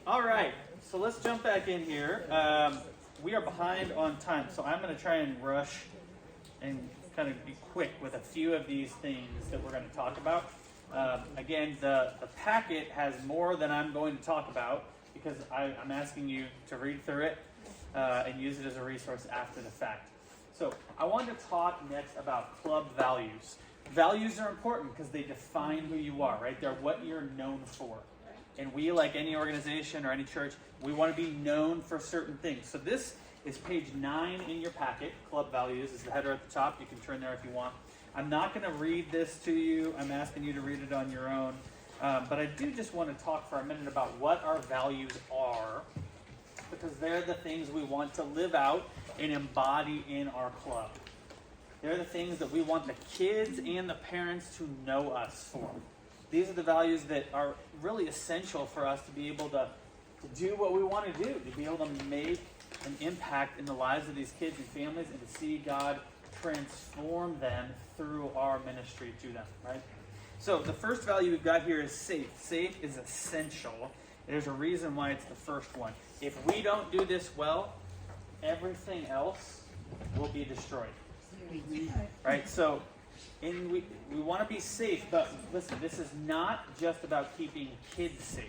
All right, so let's jump back in here. We are behind on time, so I'm going to try and rush and kind of be quick with a few of these things that we're going to talk about. Again, the packet has more than I'm going to talk about because I'm asking you to read through it and use it as a resource after the fact. So I want to talk next about club values. Values are important because they define who you are, right? They're what you're known for. And we, like any organization or any church, we want to be known for certain things. So this is page 9 in your packet. Club values is the header at the top. You can turn there if you want. I'm not going to read this to you. I'm asking you to read it on your own. But I do just want to talk for a minute about what our values are, because they're the things we want to live out and embody in our club. They're the things that we want the kids and the parents to know us for. These are the values that are really essential for us to be able to do what we want to do, to be able to make an impact in the lives of these kids and families and to see God transform them through our ministry to them, right? So the first value we've got here is safe. Safe is essential. There's a reason why it's the first one. If we don't do this well, everything else will be destroyed. Right? So we want to be safe, but listen, this is not just about keeping kids safe.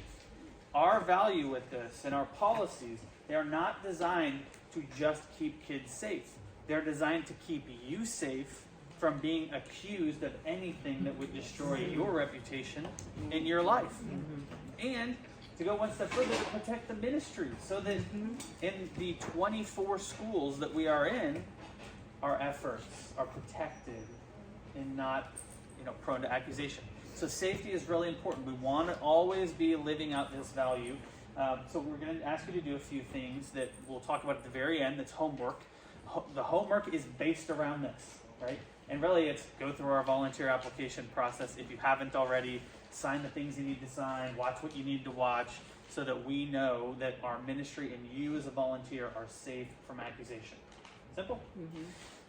Our value with this and our policies, they are not designed to just keep kids safe. They're designed to keep you safe from being accused of anything that would destroy your reputation in your life. And to go one step further, to protect the ministry, so that in the 24 schools that we are in, our efforts are protected and not, prone to accusation. So safety is really important. We want to always be living out this value. So we're going to ask you to do a few things that we'll talk about at the very end. That's homework. The homework is based around this, right? And really it's go through our volunteer application process. If you haven't already, sign the things you need to sign, watch what you need to watch, so that we know that our ministry and you as a volunteer are safe from accusation. Simple?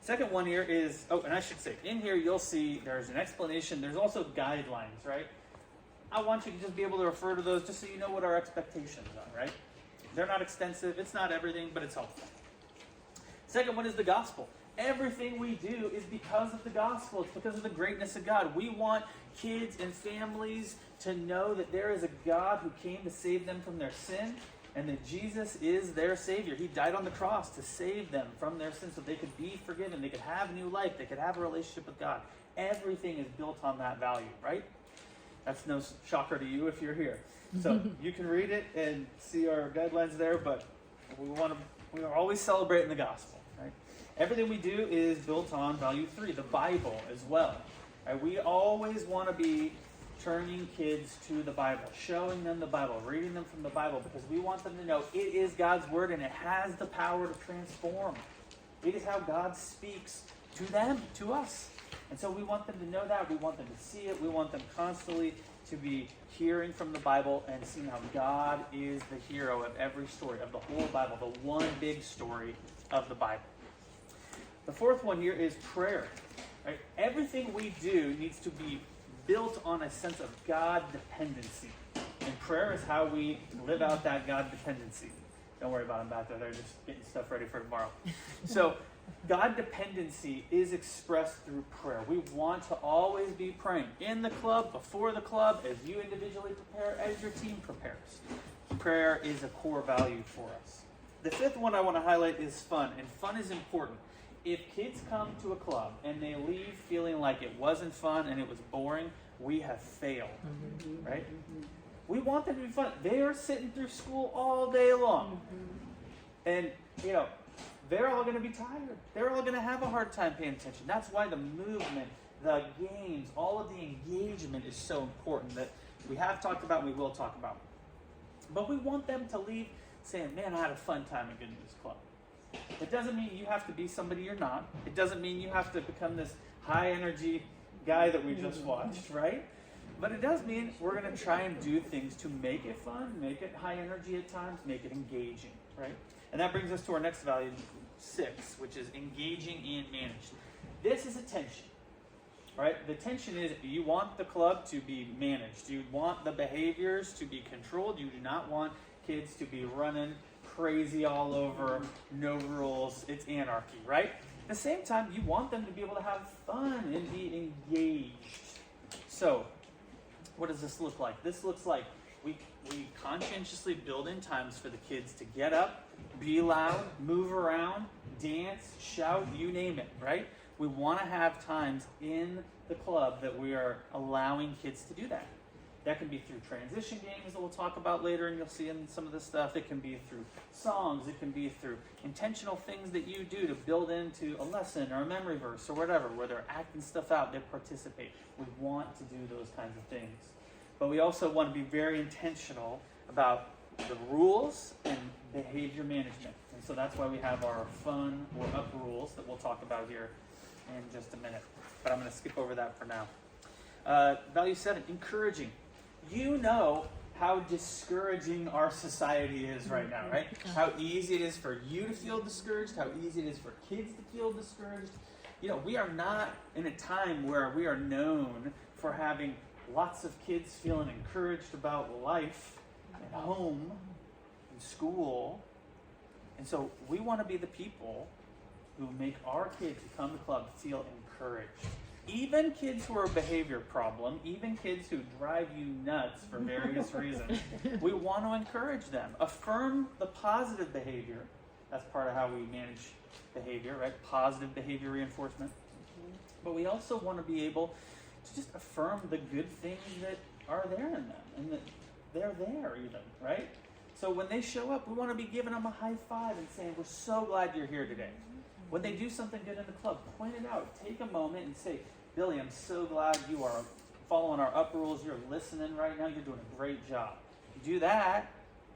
Second one here is, and I should say, in here you'll see there's an explanation. There's also guidelines, right? I want you to just be able to refer to those just so you know what our expectations are, right? They're not extensive. It's not everything, but it's helpful. Second one is the gospel. Everything we do is because of the gospel. It's because of the greatness of God. We want kids and families to know that there is a God who came to save them from their sin, and that Jesus is their Savior. He died on the cross to save them from their sin so they could be forgiven, they could have new life, they could have a relationship with God. Everything is built on that value, right? That's no shocker to you if you're here. So you can read it and see our guidelines there, but we are always celebrating the gospel, right? Everything we do is built on value 3, the Bible as well. Right? We always want to be turning kids to the Bible, showing them the Bible, reading them from the Bible, because we want them to know it is God's word and it has the power to transform. It is how God speaks to them, to us. And so we want them to know that. We want them to see it. We want them constantly to be hearing from the Bible and seeing how God is the hero of every story, of the whole Bible, the one big story of the Bible. The fourth one here is prayer. Right? Everything we do needs to be built on a sense of God dependency. And prayer is how we live out that God dependency. Don't worry about them back there. They're just getting stuff ready for tomorrow. So God dependency is expressed through prayer. We want to always be praying in the club, before the club, as you individually prepare, as your team prepares. Prayer is a core value for us. The fifth one I want to highlight is fun, and fun is important. If kids come to a club and they leave feeling like it wasn't fun and it was boring, we have failed, right? We want them to be fun. They are sitting through school all day long. And, they're all going to be tired. They're all going to have a hard time paying attention. That's why the movement, the games, all of the engagement is so important that we have talked about and we will talk about. But we want them to leave saying, man, I had a fun time at getting to this club. It doesn't mean you have to be somebody you're not. It doesn't mean you have to become this high energy guy that we just watched, right? But it does mean we're going to try and do things to make it fun, make it high energy at times, make it engaging, right? And that brings us to our next value, 6, which is engaging and managed. This is attention, right? The tension is you want the club to be managed. You want the behaviors to be controlled. You do not want kids to be running crazy all over, no rules, it's anarchy, right? At the same time, you want them to be able to have fun and be engaged. So, what does this look like? This looks like we conscientiously build in times for the kids to get up, be loud, move around, dance, shout, you name it, right? We want to have times in the club that we are allowing kids to do that. That can be through transition games that we'll talk about later, and you'll see in some of this stuff. It can be through songs. It can be through intentional things that you do to build into a lesson or a memory verse or whatever, where they're acting stuff out, they participate. We want to do those kinds of things. But we also want to be very intentional about the rules and behavior management. And so that's why we have our fun or up rules that we'll talk about here in just a minute. But I'm going to skip over that for now. Value 7, encouraging. You know how discouraging our society is right now, right? How easy it is for you to feel discouraged, how easy it is for kids to feel discouraged. You know, we are not in a time where we are known for having lots of kids feeling encouraged about life at home, in school. And so we want to be the people who make our kids who come to club feel encouraged. Even kids who are a behavior problem, even kids who drive you nuts for various reasons, we want to encourage them. Affirm the positive behavior. That's part of how we manage behavior, right? Positive behavior reinforcement. But we also want to be able to just affirm the good things that are there in them and that they're there even, right? So when they show up, we want to be giving them a high five and saying, we're so glad you're here today. When they do something good in the club, point it out. Take a moment and say, Billy, I'm so glad you are following our up rules. You're listening right now. You're doing a great job. You do that,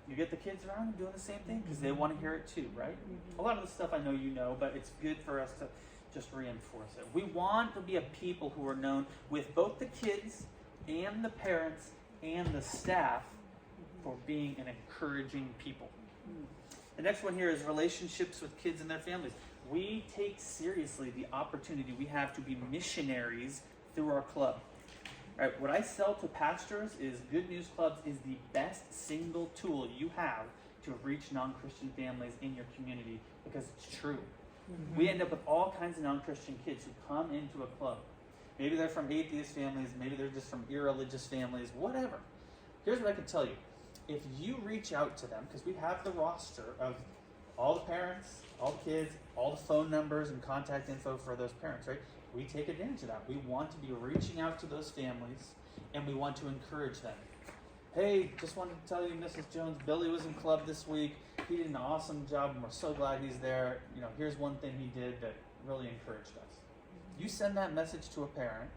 you get the kids around and doing the same thing because they want to hear it too, right? A lot of the stuff I know you know, but it's good for us to just reinforce it. We want to be a people who are known with both the kids and the parents and the staff for being an encouraging people. The next one here is relationships with kids and their families. We take seriously the opportunity we have to be missionaries through our club. Right? What I sell to pastors is Good News Clubs is the best single tool you have to reach non-Christian families in your community because it's true. We end up with all kinds of non-Christian kids who come into a club. Maybe they're from atheist families, maybe they're just from irreligious families, whatever. Here's what I can tell you. If you reach out to them, because we have the roster of all the parents, all the kids, all the phone numbers and contact info for those parents, right? We take advantage of that. We want to be reaching out to those families and we want to encourage them. Hey, just wanted to tell you, Mrs. Jones, Billy was in club this week. He did an awesome job and we're so glad he's there. You know, here's one thing he did that really encouraged us. You send that message to a parent,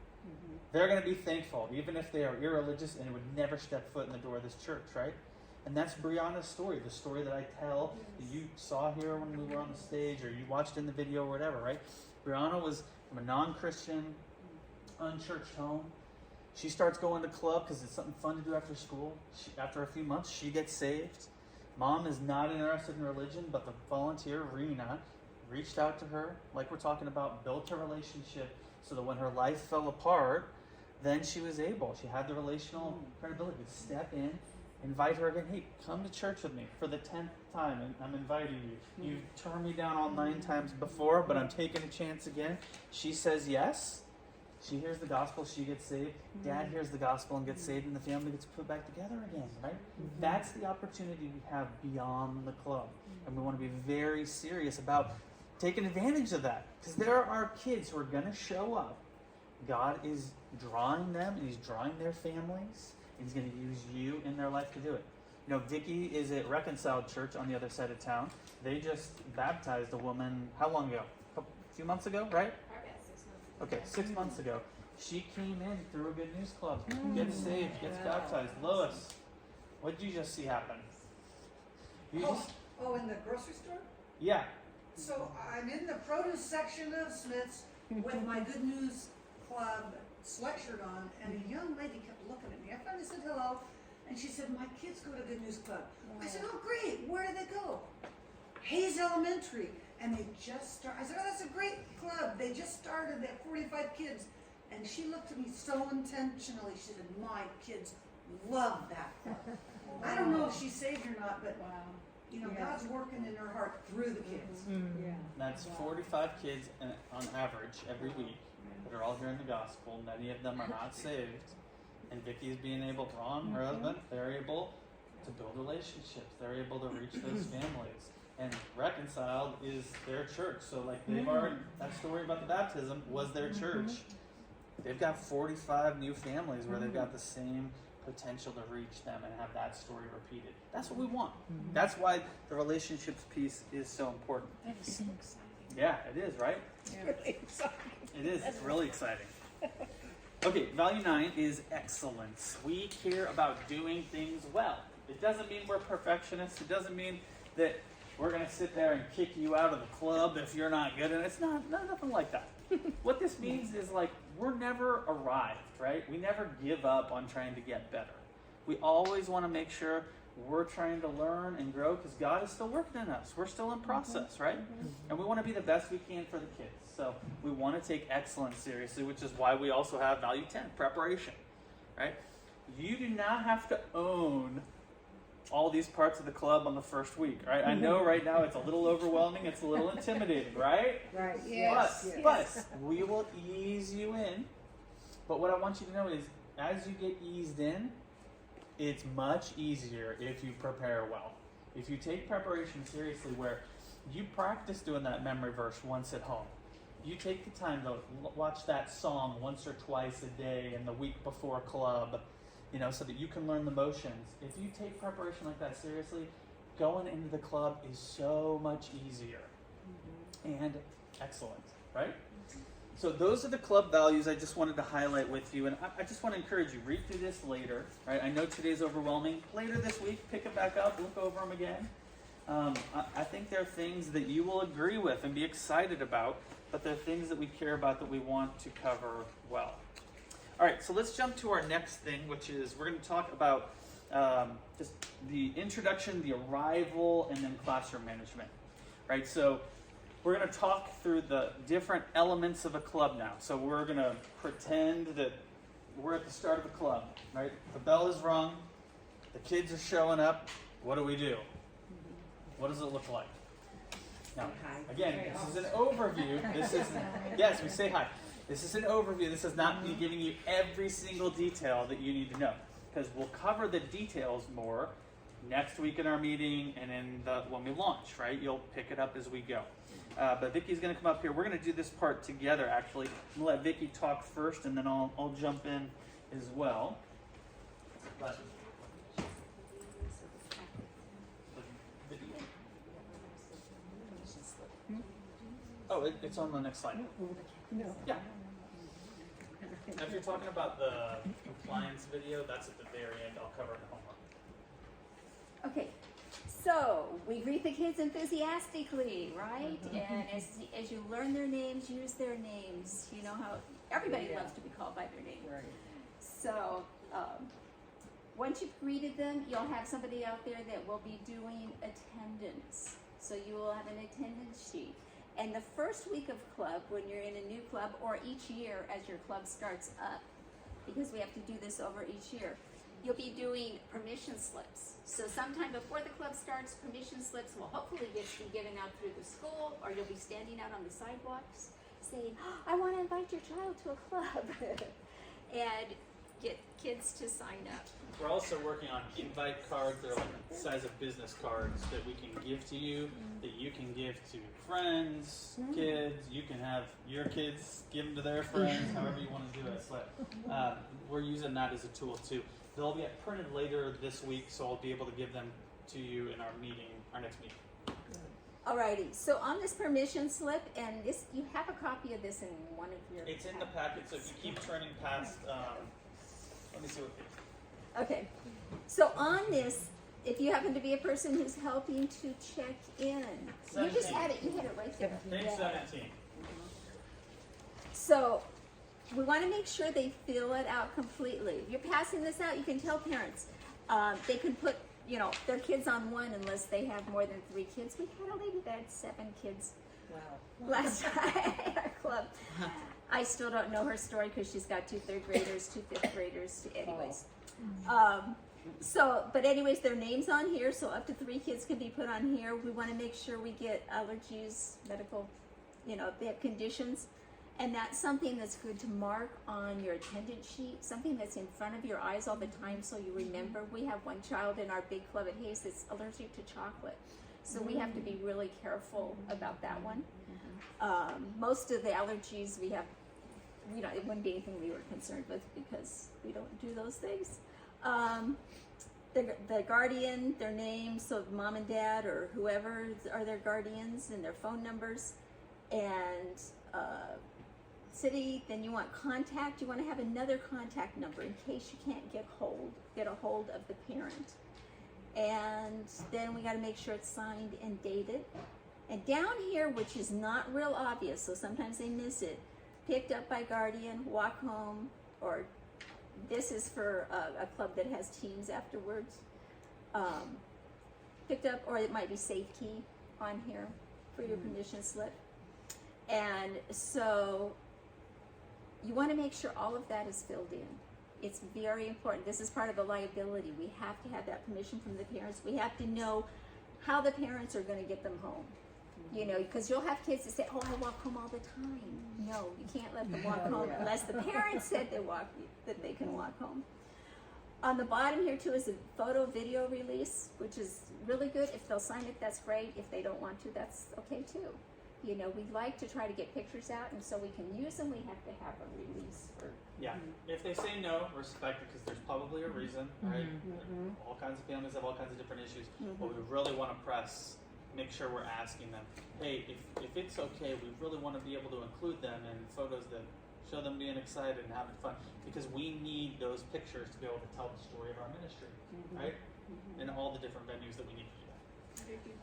they're going to be thankful, even if they are irreligious and would never step foot in the door of this church, right? And that's Brianna's story, the story that I tell, that you saw here when we were on the stage, or you watched in the video or whatever, right? Brianna was from a non-Christian, unchurched home. She starts going to club because it's something fun to do after school. After a few months, she gets saved. Mom is not interested in religion, but the volunteer, Rena, reached out to her, like we're talking about, built a relationship so that when her life fell apart, then she was able. She had the relational credibility to step in, invite her again. Hey, come to church with me for the 10th time, and I'm inviting you. You've turned me down all 9 times before, but I'm taking a chance again. She says yes. She hears the gospel, she gets saved. Dad hears the gospel and gets saved, and the family gets put back together again, right? That's the opportunity we have beyond the club. And we want to be very serious about taking advantage of that. Because there are kids who are going to show up. God is drawing them, and He's drawing their families. And He's going to use you in their life to do it. You know, Vicky is at Reconciled Church on the other side of town. They just baptized a woman, how long ago? A few months ago, right? Okay, 6 months ago. She came in through a Good News Club, gets saved, gets baptized. Lois, what did you just see happen? In the grocery store? Yeah. So I'm in the produce section of Smith's with my Good News Club sweatshirt on, and a young lady kept looking at me. I finally said hello, and she said, my kids go to Good News Club. I said, oh great, where do they go? Hayes Elementary. And they just started. I said, oh, that's a great club. They just started. They have 45 kids. And she looked at me so intentionally. She said, my kids love that club. I don't know if she's saved or not, but Wow. you know, Yeah. God's working in her heart through the kids. Yeah. That's Wow. 45 kids on average every week that are all hearing the gospel. Many of them are not saved. And Vicky's being able, Ron, her husband, they're able to build relationships. They're able to reach those families. And Reconciled is their church. So like they've already, that story about the baptism was their church. They've got 45 new families where they've got the same potential to reach them and have that story repeated. That's what we want. That's why the relationships piece is so important. That is so exciting. Yeah, it is, right? Yeah. Really exciting. It is. It's really exciting. Okay, value 9 is excellence. We care about doing things well. It doesn't mean we're perfectionists. It doesn't mean that we're going to sit there and kick you out of the club if you're not good. And it's nothing like that. What this means is like we're never arrived, right? We never give up on trying to get better. We always want to make sure we're trying to learn and grow because God is still working in us. We're still in process, right? And we want to be the best we can for the kids. So we want to take excellence seriously, which is why we also have value 10, preparation, right? You do not have to own all these parts of the club on the first week, right? I know right now it's a little overwhelming, it's a little intimidating, right? Right. Yes. But we will ease you in. But what I want you to know is as you get eased in, it's much easier if you prepare well. If you take preparation seriously where you practice doing that memory verse once at home. You take the time to watch that song once or twice a day in the week before club, you know, so that you can learn the motions. If you take preparation like that seriously, going into the club is so much easier and excellent, right? So those are the club values I just wanted to highlight with you, and I just want to encourage you, read through this later, right? I know today's overwhelming. Later this week, pick it back up, look over them again. I think there are things that you will agree with and be excited about, but there are things that we care about that we want to cover well. All right, so let's jump to our next thing, which is we're going to talk about just the introduction, the arrival, and then classroom management, right? So we're going to talk through the different elements of a club now. So we're going to pretend that we're at the start of a club, right? The bell is rung, the kids are showing up. What do we do? What does it look like? Now, again, this is an overview. This is, yes, we say hi. This is an overview. This is not me giving you every single detail that you need to know, because we'll cover the details more next week in our meeting and when we launch, right? You'll pick it up as we go. But Vicky's going to come up here. We're going to do this part together, actually. I'm going to let Vicky talk first, and then I'll jump in as well. But the video. Oh, it's on the next slide. No. Yeah. Now, if you're talking about the compliance video, that's at the very end. I'll cover it in homework. Okay, so we greet the kids enthusiastically, right? And as you learn their names, use their names. You know how everybody loves to be called by their name. Right. So once you've greeted them, you'll have somebody out there that will be doing attendance. So you will have an attendance sheet. And the first week of club, when you're in a new club, or each year as your club starts up, because we have to do this over each year, you'll be doing permission slips. So sometime before the club starts, permission slips will hopefully be given out through the school, or you'll be standing out on the sidewalks saying, I want to invite your child to a club, and get kids to sign up. We're also working on invite cards. They're like the size of business cards that we can give to you, that you can give to friends, kids. You can have your kids give them to their friends, however you want to do it. But we're using that as a tool too. They'll be printed later this week, so I'll be able to give them to you in our next meeting. Alrighty, so on this permission slip, and this, you have a copy of this in one of your It's in the packet, so if you keep turning past, let me see what page. Okay, so on this, if you happen to be a person who's helping to check in, you just 17. had it, you had it right there. Page 17. So we want to make sure they fill it out completely. If you're passing this out, you can tell parents. They can put, their kids on one unless they have more than 3 kids. We had a lady that had 7 kids last time at our club. I still don't know her story because she's got 2 3rd graders, 2 5th graders. Anyways, So, but anyways, their names on here, so up to 3 kids can be put on here. We want to make sure we get allergies, medical, if they have conditions. And that's something that's good to mark on your attendance sheet, something that's in front of your eyes all the time so you remember. We have one child in our big club at Hayes that's allergic to chocolate. So we have to be really careful about that one. Most of the allergies we have, it wouldn't be anything we were concerned with because we don't do those things. The guardian, their names, so mom and dad or whoever are their guardians and their phone numbers. And city, then you want contact. You want to have another contact number in case you can't get a hold of the parent. And then we got to make sure it's signed and dated. And down here, which is not real obvious, so sometimes they miss it, picked up by guardian, walk home, or this is for a club that has teams afterwards. Picked up, or it might be safe key on here for your permission slip. And so you want to make sure all of that is filled in. It's very important. This is part of the liability. We have to have that permission from the parents. We have to know how the parents are going to get them home. Because you'll have kids that say, "Oh, I walk home all the time." No, you can't let them walk home unless the parents said that they can walk home. On the bottom here too is a photo video release, which is really good. If they'll sign it, that's great. If they don't want to, that's okay too. We like to try to get pictures out, and so we can use them. We have to have a release for. Yeah. If they say no, respect it because there's probably a reason, right? All kinds of families have all kinds of different issues. But we really want to make sure we're asking them, hey, if it's okay, we really want to be able to include them in photos that show them being excited and having fun, because we need those pictures to be able to tell the story of our ministry, right? And all the different venues that we need to do that. Vicki,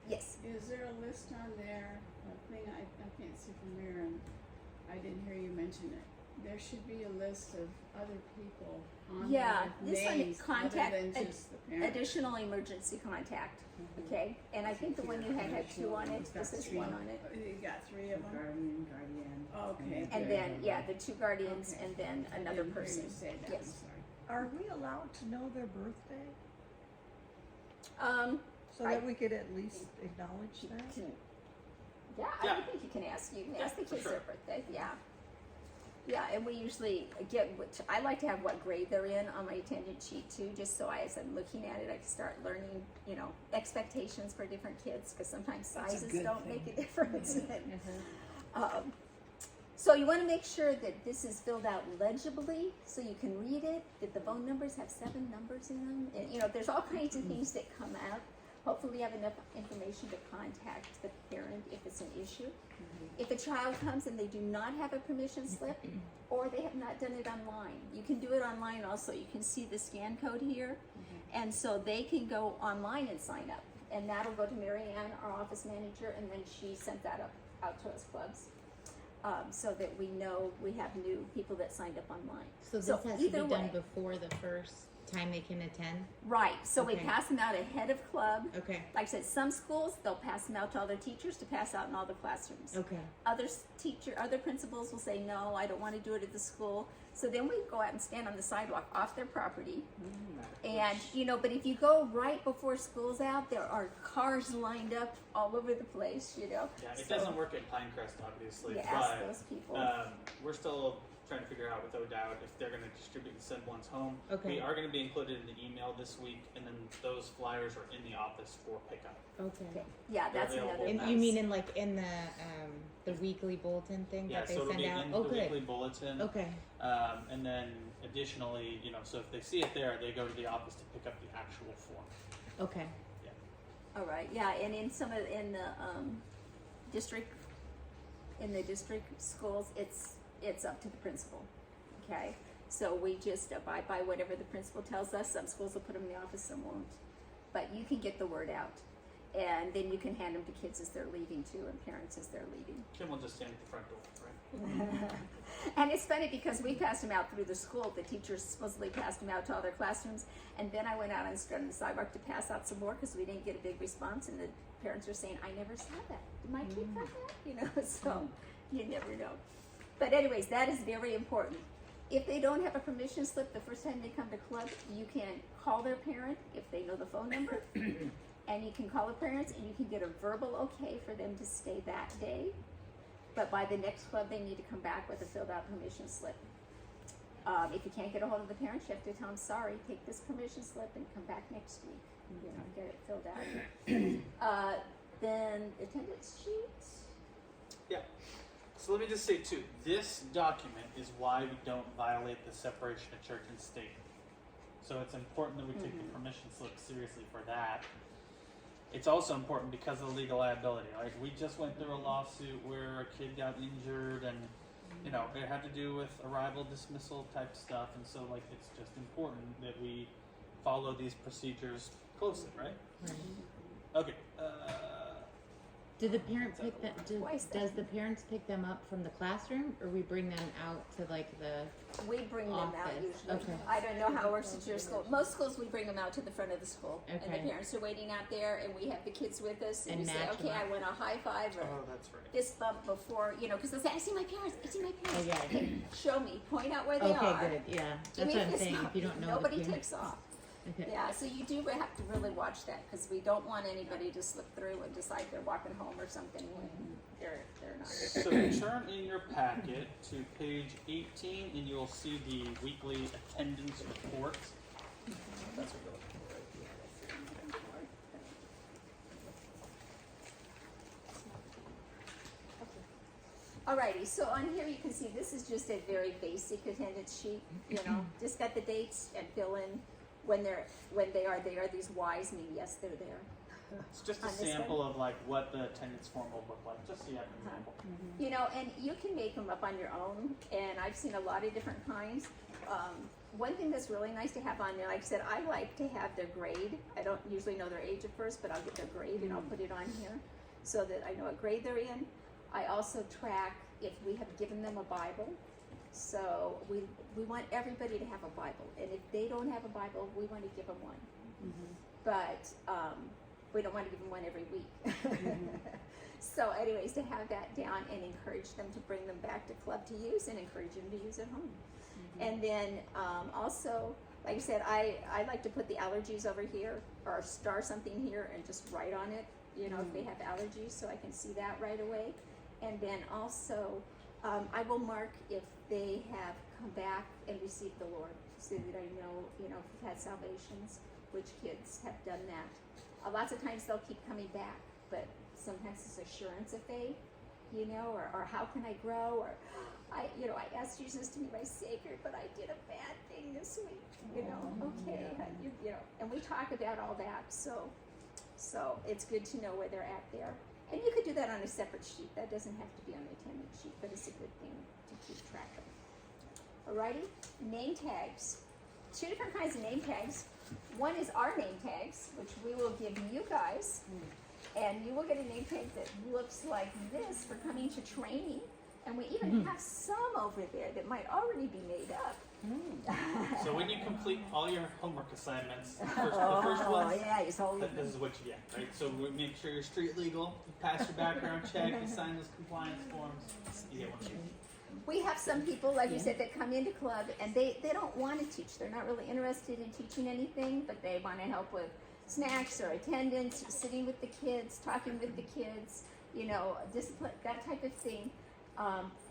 Yes. is there a list on there, a thing I can't see from there, and I didn't hear you mention it. There should be a list of other people on Yeah, there with this one, names contact, other than just the parent. additional emergency contact. Okay, and I think the one you had 2 on it. This is 1 on it. You got 3 of them? Guardian. Okay. And then the 2 guardians, Okay. and then I another didn't hear you person. say that. Yes. I'm Are we allowed to know their birthday so I- that we could at least acknowledge that? Yeah, Yeah. I think you can ask. You can Yeah, ask the for kids sure. their birthday. Yeah. Yeah, and we usually I like to have what grade they're in on my attendance sheet too, just so as I'm looking at it, I can start learning, expectations for different kids, because sometimes That's a sizes good don't thing. make a difference. So you want to make sure that this is filled out legibly so you can read it, that the phone numbers have 7 numbers in them. And, there's all kinds of things that come out. Hopefully we have enough information to contact the parent if it's an issue. If a child comes and they do not have a permission slip, or they have not done it online, you can do it online also. You can see the scan code here, and so they can go online and sign up. And that'll go to Mary Ann, our office manager, and then she sent that out to us clubs. So that we know we have new people that signed up online. So this has to be either done way. before the first time they can attend? Right, so we Okay. pass them out ahead of club. Okay. Like I said, some schools, they'll pass them out to all their teachers to pass out in all the classrooms. Okay. Other principals will say, no, I don't want to do it at the school. So then we go out and stand on the sidewalk off their property. And, but if you go right before school's out, there are cars lined up all over the place, Yeah, it So- doesn't work at Pinecrest, obviously, You ask but those people. we're still trying to figure out with ODOT if they're going to distribute and send ones home. Okay. We are going to be included in the email this week, and then those flyers are in the office for pickup. Okay. Okay. Yeah, that's They're another. available. And you mean in the weekly bulletin thing Yeah, that they so it'll send be out? in Oh, the good. weekly bulletin. Okay. And then additionally, so if they see it there, they go to the office to pick up the actual form. Okay. All right, yeah, and in some of in the district schools, it's up to the principal. Okay, so we just abide by whatever the principal tells us. Some schools will put them in the office, some won't. But you can get the word out, and then you can hand them to kids as they're leaving too, and parents as they're leaving. Kim will just stand at the front door, right? And it's funny because we passed them out through the school. The teachers supposedly passed them out to all their classrooms, and then I went out and stood on the sidewalk to pass out some more because we didn't get a big response, and the parents were saying, "I never saw that. Did my kid got that?" So you never know. But anyways, that is very important. If they don't have a permission slip the first time they come to club, you can call their parent if they know the phone number, and you can call the parents and you can get a verbal okay for them to stay that day. But by the next club, they need to come back with a filled out permission slip. If you can't get a hold of the parents, you have to tell them, sorry, take this permission slip and come back next week, you know, get it filled out. Then attendance sheet. Yeah. So let me just say too, this document is why we don't violate the separation of church and state. So it's important that we take the permission slip seriously for that. It's also important because of the legal liability. Like we just went through a lawsuit where a kid got injured and, you know, it had to do with arrival dismissal type stuff. And so like it's just important that we follow these procedures closely, right? Okay. Do the parent pick that? Twice Does the parents pick them up from the classroom, or we bring them out to like the? We bring them out Office. usually. Okay. I don't know how it works at your school. Most schools we bring them out to the front of the school, and Okay. the parents are waiting out there, and we have the kids with us, and, And we say, match okay, them I up. want a high five or Oh, that's right. fist bump before, you know, because they'll say, I see my parents, I see my Oh parents. yeah. Show me, point out where they Okay, are. good. Yeah, Give that's me what a I'm fist saying. bump. If you don't know Nobody the takes parents. off. Okay. Yeah, so you do have to really watch that because we don't want anybody to slip through and decide they're walking home or something when they're not. So turn in your packet to page 18 and you'll see the weekly attendance report. That's what you're looking for, right? Alrighty, so on here you can see this is just a very basic attendance sheet, you know, just got the dates and fill in when they are there. These Y's mean yes, they're there. It's just a On this sample of like what the attendance form will look like, just so you have an example. You know, and you can make them up on your own, and I've seen a lot of different kinds. One thing that's really nice to have on there, like I said, I like to have their grade. I don't usually know their age at first, but I'll get their grade and I'll put it on here so that I know what grade they're in. I also track if we have given them a Bible. So we want everybody to have a Bible, and if they don't have a Bible, we want to give them one. But we don't want to give them one every week. So anyways, to have that down and encourage them to bring them back to club to use and encourage them to use at home. And then also, like I said, I like to put the allergies over here or star something here and just write on it, you know, if they have allergies, so I can see that right away. And then also, I will mark if they have come back and received the Lord, so that I know, you know, if we've had salvations, which kids have done that. Lots of times they'll keep coming back, but sometimes it's assurance of faith, you know, or how can I grow, or I asked Jesus to be my Savior, but I did a bad thing this week, you know, okay, you know, and we talk about all that, so it's good to know where they're at there. And you could do that on a separate sheet. That doesn't have to be on the attendance sheet, but it's a good thing to keep track of. Alrighty, name tags. 2 different kinds of name tags. One is our name tags, which we will give you guys, and you will get a name tag that looks like this for coming to training. And we even have some over there that might already be made up. So when you complete all your homework assignments, the first one, yeah, he's holding this is what you get, right? So we make sure you're street legal, you pass your background check, you sign those compliance forms, you get one of these. We have some people, like you said, that come into club and they don't want to teach. They're not really interested in teaching anything, but they want to help with snacks or attendance, or sitting with the kids, talking with the kids, you know, discipline, that type of thing.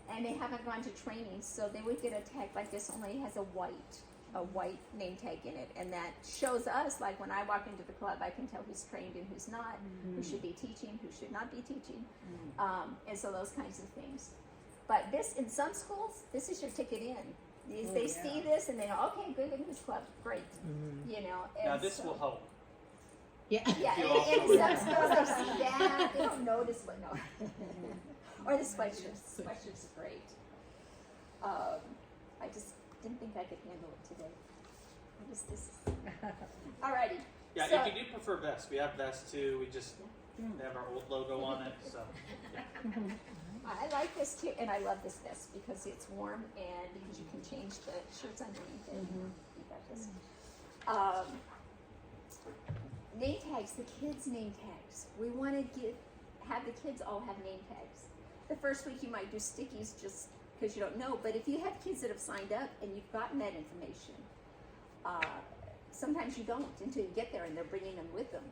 And they haven't gone to training, so they would get a tag like this, only has a white name tag in it, and that shows us, like when I walk into the club, I can tell who's trained and who's not, who should be teaching, who should not be teaching, and so those kinds of things. But this, in some schools, this is your ticket in. They see this and they know, okay, good in this club, great, you know. And Now this so, will help. Yeah. yeah, You and also- some schools they see that, they don't notice what, no. Or the sweatshirts. Sweatshirts are great. I just didn't think I could handle it today. What is this? Alrighty. Yeah, So- if you do prefer vests, we have vests too. We just they have our old logo on it, so yeah. I like this too, and I love this vest because it's warm and because you can change the shirts underneath it. You got this. Name tags, the kids' name tags. We want to have the kids all have name tags. The first week you might do stickies just because you don't know. But if you have kids that have signed up and you've gotten that information, sometimes you don't until you get there and they're bringing them with them.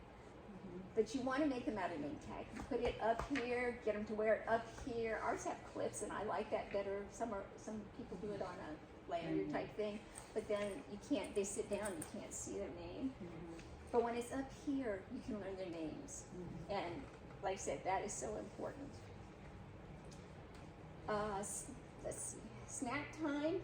But you want to make them out a name tag. Put it up here, get them to wear it up here. Ours have clips, and I like that better. Some people do it on a lanyard type thing, but then you can't. They sit down, you can't see their name. But when it's up here, you can learn their names, and like I said, that is so important. Let's see, snack time.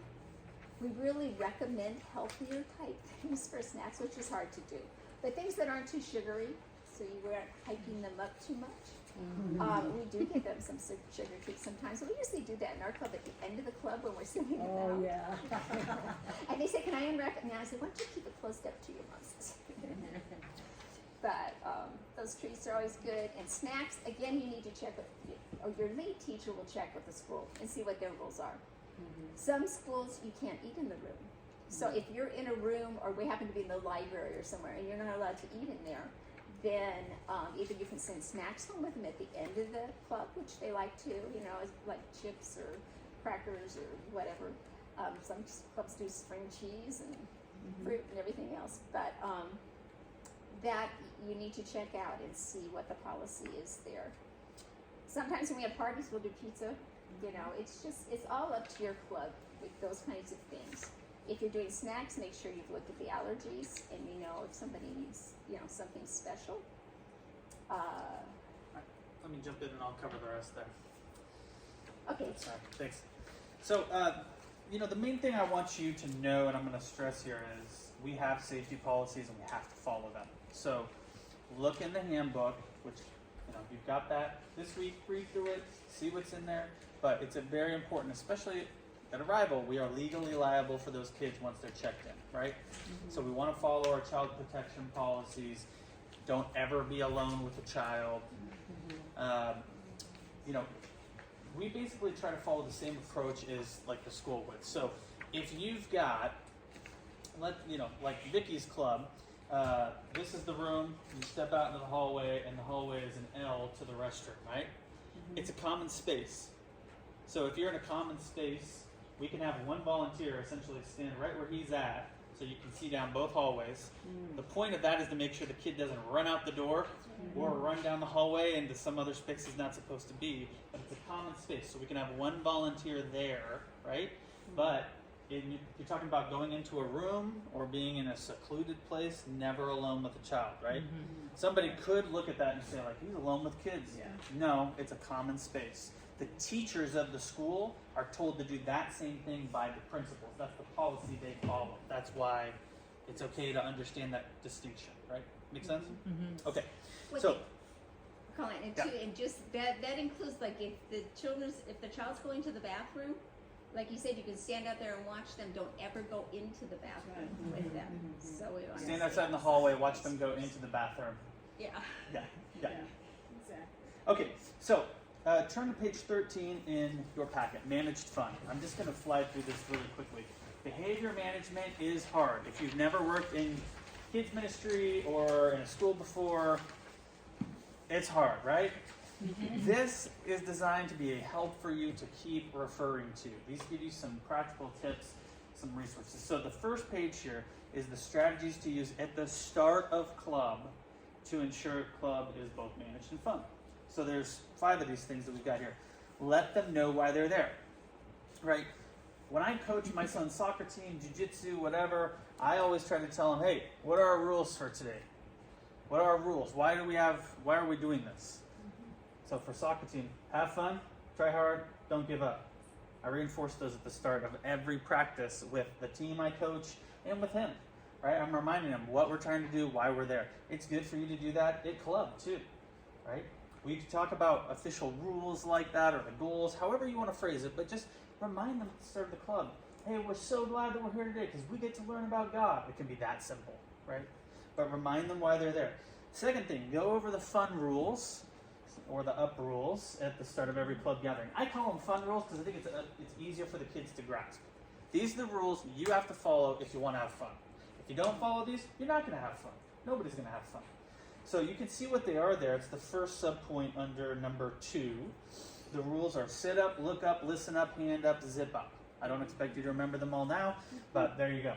We really recommend healthier type things for snacks, which is hard to do, but things that aren't too sugary. So you weren't hyping them up too much. We do give them some sugar treats sometimes. So we usually do that in our club at the end of the club when we're sending them out. Oh, yeah. And they say, "Can I unwrap it now?" I say, "Why don't you keep it closed up to your mouth?" But those treats are always good. And snacks, again, you need to check with, or your lead teacher will check with the school and see what their rules are. Some schools you can't eat in the room. So if you're in a room, or we happen to be in the library or somewhere, and you're not allowed to eat in there, then either you can send snacks home with them at the end of the club, which they like to, like chips or crackers or whatever. Some clubs do spring cheese and fruit and everything else, but that you need to check out and see what the policy is there. Sometimes when we have parties, we'll do pizza. It's all up to your club with those kinds of things. If you're doing snacks, make sure you've looked at the allergies and you know if somebody needs, something special. Let me jump in and I'll cover the rest there. Okay. Sorry, thanks. So, the main thing I want you to know, and I'm going to stress here, is we have safety policies and we have to follow them. So, look in the handbook, which, you've got that this week, read through it, see what's in there. But it's very important, especially at arrival, we are legally liable for those kids once they're checked in, right? So we want to follow our child protection policies. Don't ever be alone with a child. We basically try to follow the same approach as like the school would. So if you've got, like Vicky's club, this is the room, you step out into the hallway, and the hallway is an L to the restroom, right? It's a common space. So if you're in a common space, we can have one volunteer essentially stand right where he's at, so you can see down both hallways. The point of that is to make sure the kid doesn't run out the door or run down the hallway into some other space he's not supposed to be. But it's a common space, so we can have one volunteer there, right? But if you're talking about going into a room or being in a secluded place, never alone with a child, right? Somebody could look at that and say, like, he's alone with kids. Yeah. No, it's a common space. The teachers of the school are told to do that same thing by the principals. That's the policy they follow. That's why it's okay to understand that distinction, right? Make sense? Okay. So, Colin, and Yeah. too, and just that includes, like, if the child's going to the bathroom, like you said, you can stand out there and watch them. Don't ever go into the bathroom with them. So we want stand outside in the hallway, watch them go into the bathroom. Yeah. Yeah. Exactly. Okay, so turn to page 13 in your packet, Managed Fun. I'm just going to fly through this really quickly. Behavior management is hard. If you've never worked in kids ministry or in a school before, it's hard, right? This is designed to be a help for you to keep referring to. These give you some practical tips, some resources. So the first page here is the strategies to use at the start of club to ensure club is both managed and fun. So there's 5 of these things that we've got here. Let them know why they're there, right? When I coach my son's soccer team, jiu-jitsu, whatever, I always try to tell them, hey, what are our rules for today? What are our rules? Why are we doing this? So for soccer team, have fun, try hard, don't give up. I reinforce those at the start of every practice with the team I coach and with him, right? I'm reminding them what we're trying to do, why we're there. It's good for you to do that at club too, right? We can talk about official rules like that or the goals, however you want to phrase it, but just remind them at the start of the club, hey, we're so glad that we're here today because we get to learn about God. It can be that simple, right? But remind them why they're there. Second thing, go over the fun rules or the up rules at the start of every club gathering. I call them fun rules because I think it's easier for the kids to grasp. These are the rules you have to follow if you want to have fun. If you don't follow these, you're not going to have fun. Nobody's going to have fun. So you can see what they are there. It's the first subpoint under number 2. The rules are sit up, look up, listen up, hand up, zip up. I don't expect you to remember them all now, but there you go.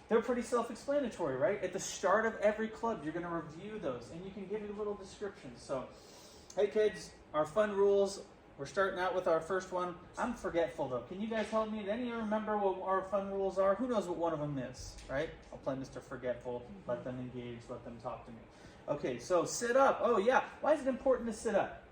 They're pretty self-explanatory, right? At the start of every club, you're going to review those, and you can give a little description. So, hey kids, our fun rules. We're starting out with our first one. I'm forgetful though. Can you guys help me? Did any of you remember what our fun rules are? Who knows what one of them is, right? I'll play Mr. Forgetful, let them engage, let them talk to me. Okay, so sit up. Oh yeah, why is it important to sit up?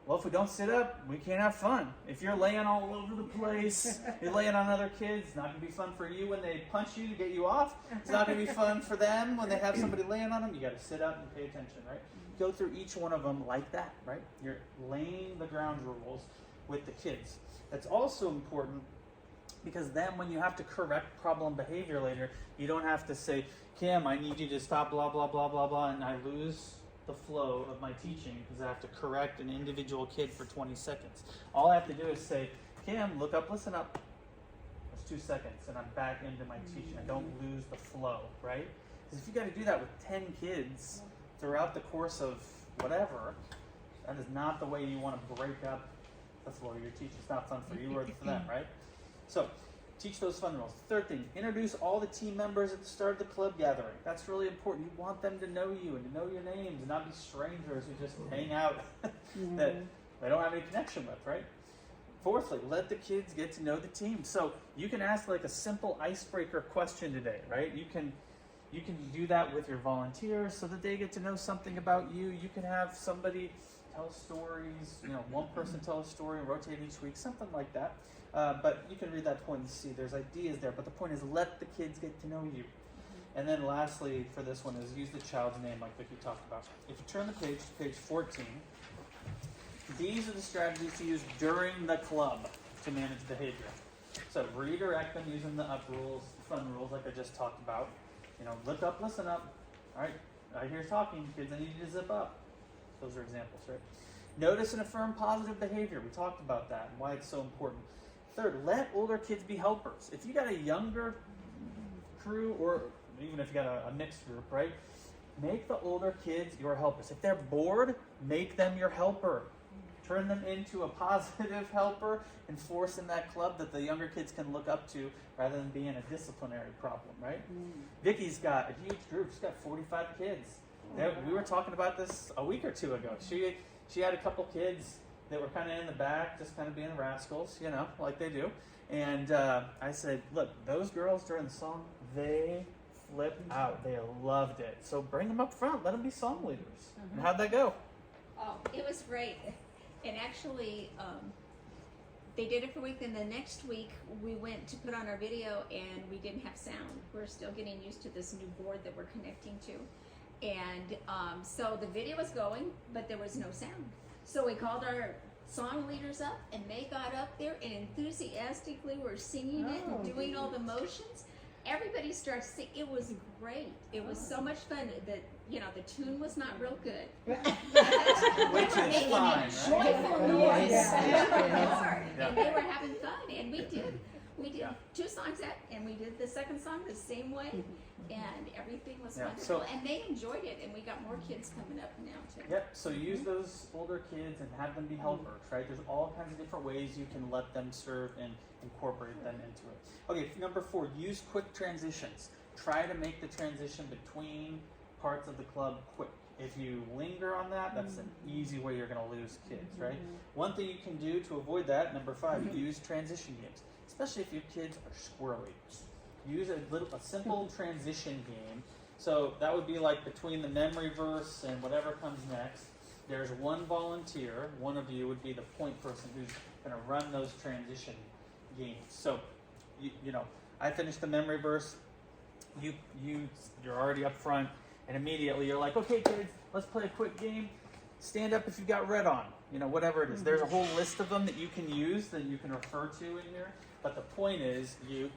Well, if we don't sit up, we can't have fun. If you're laying all over the place, you're laying on other kids, it's not going to be fun for you when they punch you to get you off. It's not going to be fun for them when they have somebody laying on them. You got to sit up and pay attention, right? Go through each one of them like that, right? You're laying the ground rules with the kids. That's also important because then when you have to correct problem behavior later, you don't have to say, Kim, I need you to stop blah, blah, blah, blah, blah, and I lose the flow of my teaching because I have to correct an individual kid for 20 seconds. All I have to do is say, Kim, look up, listen up. That's 2 seconds, and I'm back into my teaching. I don't lose the flow, right? Because if you got to do that with 10 kids throughout the course of whatever, that is not the way you want to break up the flow of your teaching. It's not fun for you or for them, right? So, teach those fun rules. Third thing, introduce all the team members at the start of the club gathering. That's really important. You want them to know you and to know your names and not be strangers who just hang out that they don't have any connection with, right? Fourthly, let the kids get to know the team. So you can ask like a simple icebreaker question today, right? You can do that with your volunteers so that they get to know something about you. You can have somebody tell stories, one person tell a story, rotate each week, something like that. But you can read that point and see there's ideas there. But the point is let the kids get to know you. And then lastly for this one is use the child's name like Vicki talked about. If you turn the page to page 14, these are the strategies to use during the club to manage behavior. So redirect them using the up rules, fun rules like I just talked about. Look up, listen up. All right, I hear talking, kids, I need you to zip up. Those are examples, right? Notice and affirm positive behavior. We talked about that and why it's so important. Third, let older kids be helpers. If you got a younger crew or even if you got a mixed group, right? Make the older kids your helpers. If they're bored, make them your helper. Turn them into a positive helper and force in that club that the younger kids can look up to rather than being a disciplinary problem, right? Vicky's got a huge group. She's got 45 kids. We were talking about this a week or two ago. She had a couple kids that were kind of in the back, just kind of being rascals, like they do. And I said, look, those girls during the song, they flipped out. They loved it. So bring them up front. Let them be song leaders. And how'd that go? Oh, it was great. And actually, they did it for a week. Then the next week, we went to put on our video, and we didn't have sound. We're still getting used to this new board that we're connecting to. And so the video was going, but there was no sound. So we called our song leaders up, and they got up there and enthusiastically were singing it and doing all the motions. Everybody started singing. It was great. It was so much fun. The tune was not real good. Which is fine, right? And they were having fun, and we did 2 songs and we did the second song the same way, and everything was wonderful. And they enjoyed it, and we got more kids coming up now too. Yep, so use those older kids and have them be helpers, right? There's all kinds of different ways you can let them serve and incorporate them into it. Okay, number 4, use quick transitions. Try to make the transition between parts of the club quick. If you linger on that, that's an easy way you're going to lose kids, right? One thing you can do to avoid that, number 5, use transition games, especially if your kids are squirrely. Use a simple transition game. So that would be like between the memory verse and whatever comes next. There's one volunteer. One of you would be the point person who's going to run those transition games. So, I finished the memory verse. You're already up front, and immediately you're like, okay, kids, let's play a quick game. Stand up if you got red on. Whatever it is. There's a whole list of them that you can use that you can refer to in here. But the point is, you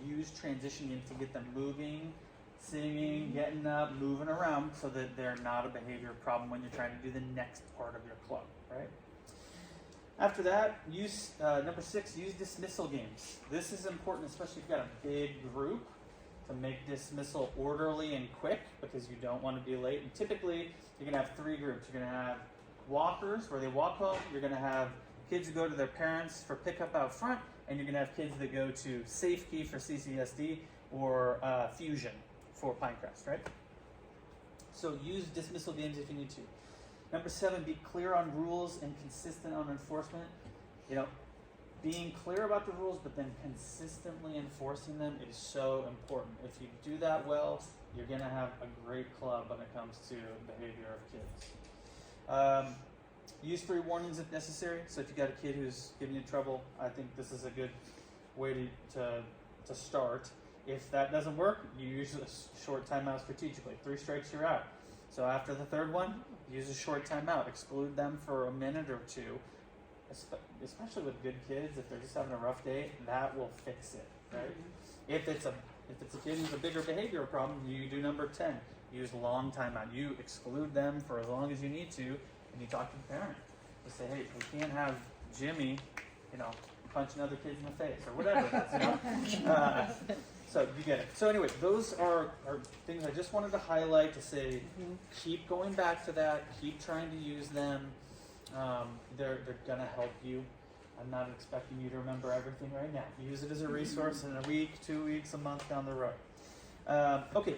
use transition games to get them moving, singing, getting up, moving around, so that they're not a behavior problem when you're trying to do the next part of your club, right? After that, use number 6, use dismissal games. This is important, especially if you've got a big group, to make dismissal orderly and quick because you don't want to be late. And typically, you're going to have 3 groups. You're going to have walkers where they walk home. You're going to have kids who go to their parents for pickup out front, and you're going to have kids that go to Safekey for CCSD or Fusion for Pinecrest, right? So use dismissal games if you need to. Number 7, be clear on rules and consistent on enforcement. You know, being clear about the rules, but then consistently enforcing them is so important. If you do that well, you're going to have a great club when it comes to behavior of kids. Use free warnings if necessary. So if you got a kid who's giving you trouble, I think this is a good way to start. If that doesn't work, you use a short timeout strategically. 3 strikes, you're out. So after the 3rd one, use a short timeout. Exclude them for a minute or 2. Especially with good kids, if they're just having a rough day, that will fix it, right? If it's a kid who's a bigger behavioral problem, you do number 10. Use long timeout. You exclude them for as long as you need to, and you talk to the parent. You say, hey, we can't have Jimmy, punching other kids in the face or whatever it is, So you get it. So anyway, those are things I just wanted to highlight to say, keep going back to that, keep trying to use them. They're gonna help you. I'm not expecting you to remember everything right now. Use it as a resource in a week, 2 weeks, a month down the road. Okay.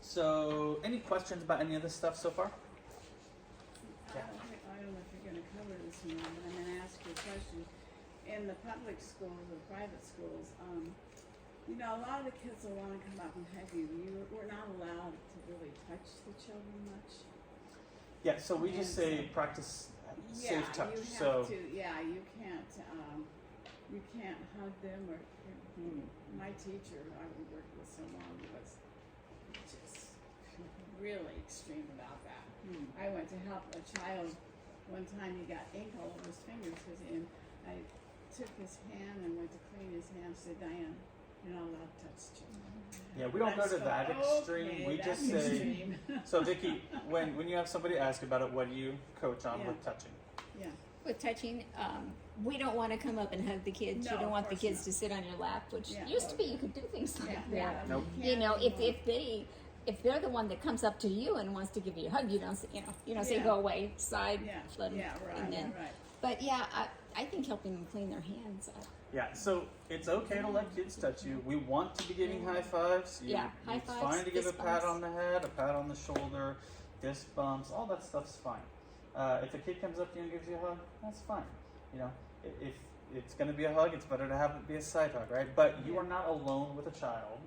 So, any questions about any of this stuff so far? I don't know if you're going to cover this or not, but I'm going to ask you a question. In the public schools or private schools, a lot of the kids will want to come up and hug you. We're not allowed to really touch the children much. Yeah, so we just say practice safe touch. You have to. Yeah, you can't hug them or. My teacher, I worked with so long, was just really extreme about that. I went to help a child one time. He got ink all over his fingers and I took his hand and went to clean his hand. Said, Diane, you're not allowed to touch children. Yeah, we don't go to that extreme. We just say. So Vicki, when you have somebody ask about it, what do you coach on with touching? Yeah. With touching, we don't want to come up and hug the kids. No, you don't want the of kids course to sit on your lap, which Yeah. used to be you could do things like that. Nope. If they're the one that comes up to you and wants to give you a hug, you don't say, say Yeah. go away, side, Yeah. let them, Yeah. Right. and then. Right. But yeah, I think helping them clean their hands up. Yeah, so it's okay to let kids touch you. We want to be giving high fives. Yeah, high It's fives, fine to give a fist pat bumps. on the head, a pat on the shoulder, fist bumps, all that stuff's fine. If a kid comes up to you and gives you a hug, that's fine. If it's going to be a hug, it's better to have it be a side hug, right? But you are not alone with a child,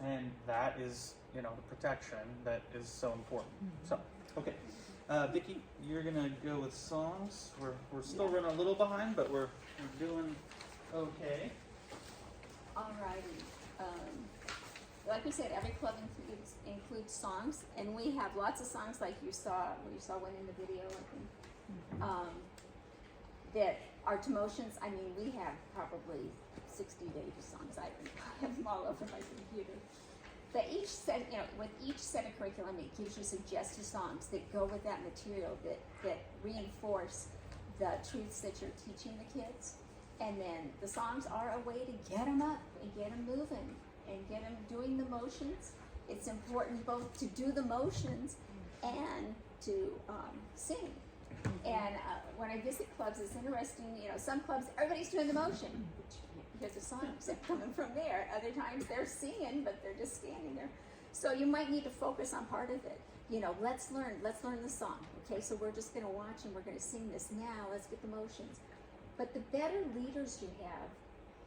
and that is, the protection that is so important. So, okay. Vicki, you're going to go with songs. We're still running a little behind, but we're doing okay. Alrighty. Like we said, every club includes songs, and we have lots of songs like you saw one in the video, I think, that are to motions. I mean, we have probably 60 pages of songs. I have them all over my computer. But each set, with each set of curriculum, it gives you suggested songs that go with that material that reinforce the truths that you're teaching the kids. And then the songs are a way to get them up and get them moving and get them doing the motions. It's important both to do the motions and to sing. And when I visit clubs, it's interesting, some clubs, everybody's doing the motion. Because the songs are coming from there. Other times they're singing, but they're just standing there. So you might need to focus on part of it. Let's learn the song. Okay, so we're just going to watch and we're going to sing this now. Let's get the motions. But the better leaders you have,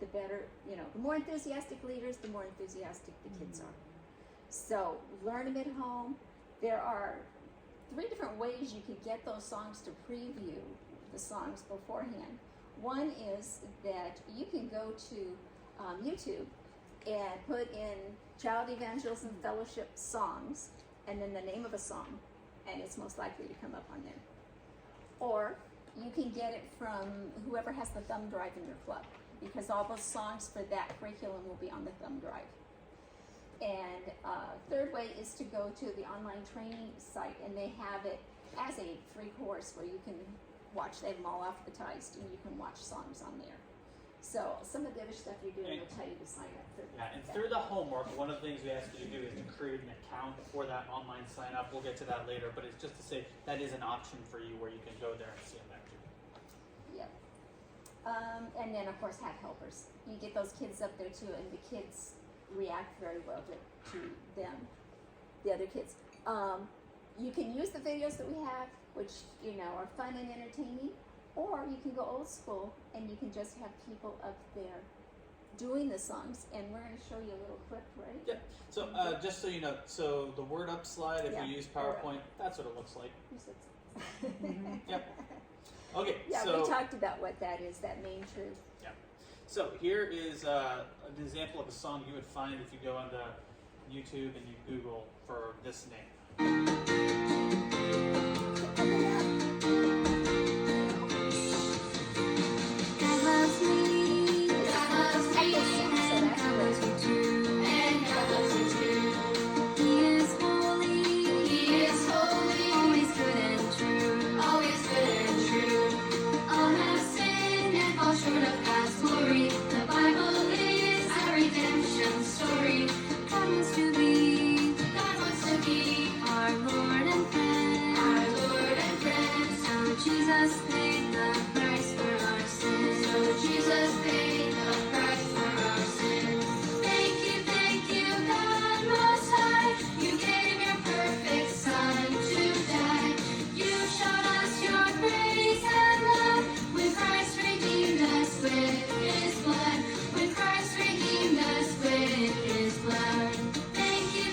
the better, the more enthusiastic leaders, the more enthusiastic the kids are. So learn them at home. There are 3 different ways you can get those songs to preview the songs beforehand. One is that you can go to YouTube and put in Child Evangelism Fellowship songs and then the name of a song, and it's most likely to come up on there. Or you can get it from whoever has the thumb drive in your club, because all those songs for that curriculum will be on the thumb drive. And third way is to go to the online training site, and they have it as a free course where you can watch. They have them all alphabetized, and you can watch songs on there. So some of the other stuff you're doing will tell you to sign up for that. Yeah, and through the homework, one of the things we ask you to do is to create an account for that online sign up. We'll get to that later, but it's just to say that is an option for you where you can go there and see them there too. And then of course have helpers. You get those kids up there too, and the kids react very well to them, the other kids. You can use the videos that we have, which are fun and entertaining, or you can go old school and you can just have people up there doing the songs. And we're going to show you a little clip, right? Yeah. So just so you know, so the word up slide, if Yeah. you use PowerPoint, that's what it looks like. You said Yep. Okay. Yeah, so, we talked about what that is, that main truth. Yeah. So here is an example of a song you would find if you go onto YouTube and you Google for this name. God loves me. God loves me. So that's great. And God loves you too. He is holy. He is holy. Always good and true. Always good and true. All have sinned and fall short of God's glory. The Bible is our redemption story. God wants to be. God wants to be our Lord and friend. Our Lord and friend. So Jesus paid the price for our sins. So Jesus paid the price for our sins. Thank you, God Most High. You gave your perfect Son to die. You showed us your grace and love when Christ redeemed us with His blood. When Christ redeemed us with His blood. Thank you,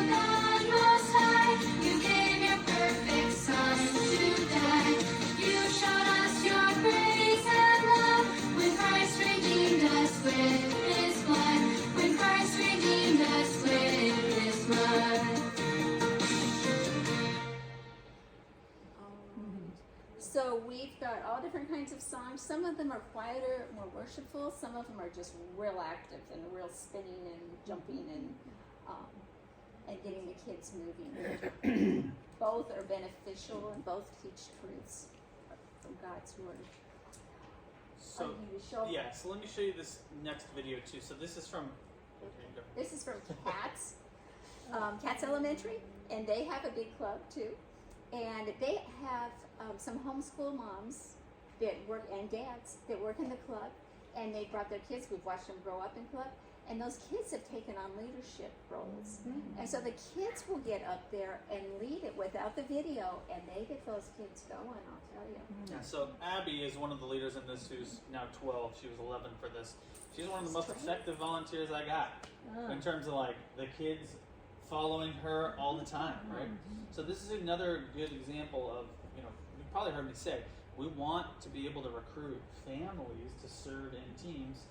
God Most High. You gave your perfect Son to die. You showed us your grace and love when Christ redeemed us with His blood. When Christ redeemed us with His blood. So we've got all different kinds of songs. Some of them are quieter, more worshipful. Some of them are just real active and real spinning and jumping and getting the kids moving. Both are beneficial and both teach truths from God's word. So I need to show yeah. So let me show you this next video too. So this is from. This is from Cats, Cats Elementary, and they have a big club too. And they have some homeschool moms that work and dads that work in the club, and they brought their kids. We've watched them grow up in club, and those kids have taken on leadership roles. And so the kids will get up there and lead it without the video, and they get those kids going. I'll tell you. Yeah, so Abby is one of the leaders in this who's now 12. She was 11 for this. She's one of the most effective volunteers I got in terms of like the kids following her all the time, right? So this is another good example of, you probably heard me say, we want to be able to recruit families to serve in teams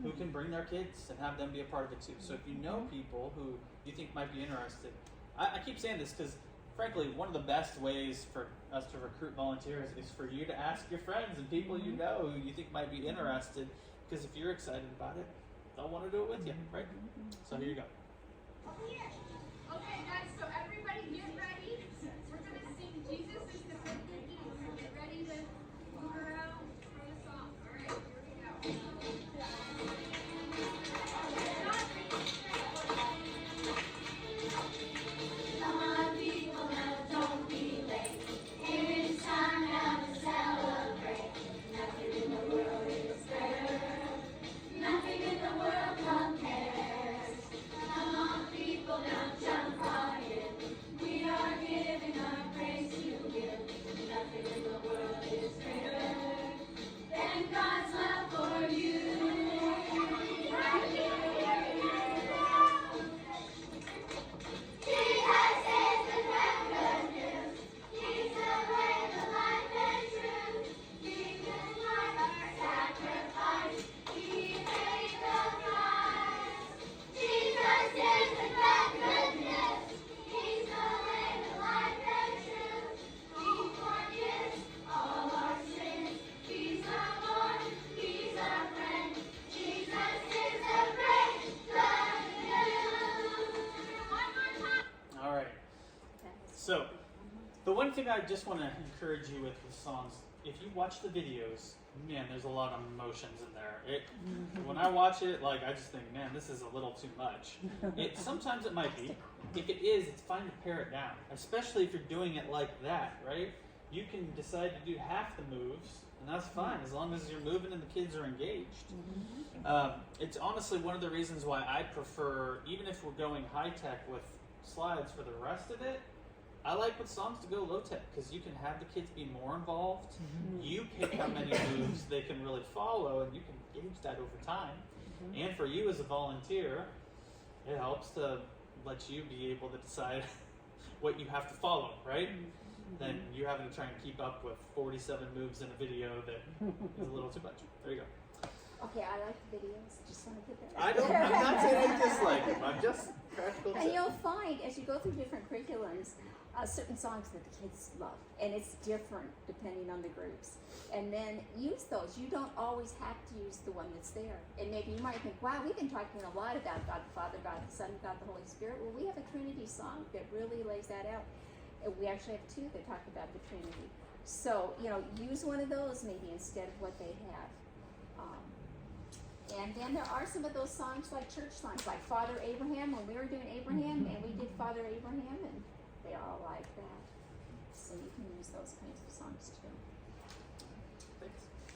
who can bring their kids and have them be a part of it too. So if you know people who you think might be interested, I keep saying this because frankly, one of the best ways for us to recruit volunteers is for you to ask your friends and people you know who you think might be interested, because if you're excited about it, they'll want to do it with you, right? So here you go. Okay, guys, so everybody get ready. We're going to sing Jesus is the Good Good News. So get ready to move around for the song. All right, here we go. Come on, people, now don't be late. It's time now to celebrate. Nothing in the world is better. Nothing in the world compares. Come on, people, now jump on in. We are giving our praise to you. Nothing in the world is greater than God's love for you. Jesus is the good news. He's the way, the life, and truth. Jesus' life, our sacrifice. He paid the price. Jesus is the good news. He's the way, the life, and truth. He forgives all our sins. He's our Lord. He's our friend. Jesus is the great good news. One more time. All right. So, the one thing I just want to encourage you with songs, if you watch the videos, man, there's a lot of emotions in there. When I watch it, like I just think, man, this is a little too much. Sometimes it might be. If it is, it's fine to pare it down, especially if you're doing it like that, right? You can decide to do half the moves and that's fine as long as you're moving and the kids are engaged. It's honestly one of the reasons why I prefer, even if we're going high tech with slides for the rest of it, I like with songs to go low tech because you can have the kids be more involved. You pick how many moves they can really follow, and you can gauge that over time. And for you as a volunteer, it helps to let you be able to decide what you have to follow, right? Then you having to try and keep up with 47 moves in a video that is a little too much. There you go. Okay, I like the videos. Just want to put that. I'm not saying I dislike them. I'm just practical. And you'll find as you go through different curriculums, certain songs that the kids love, and it's different depending on the groups. And then use those. You don't always have to use the one that's there. And maybe you might think, wow, we've been talking a lot about God the Father, God the Son, God the Holy Spirit. Well, we have a Trinity song that really lays that out. And we actually have two that talk about the Trinity. So, use one of those maybe instead of what they have. And then there are some of those songs like church songs, like Father Abraham, when we were doing Abraham, and we did Father Abraham, and they all like that. So you can use those kinds of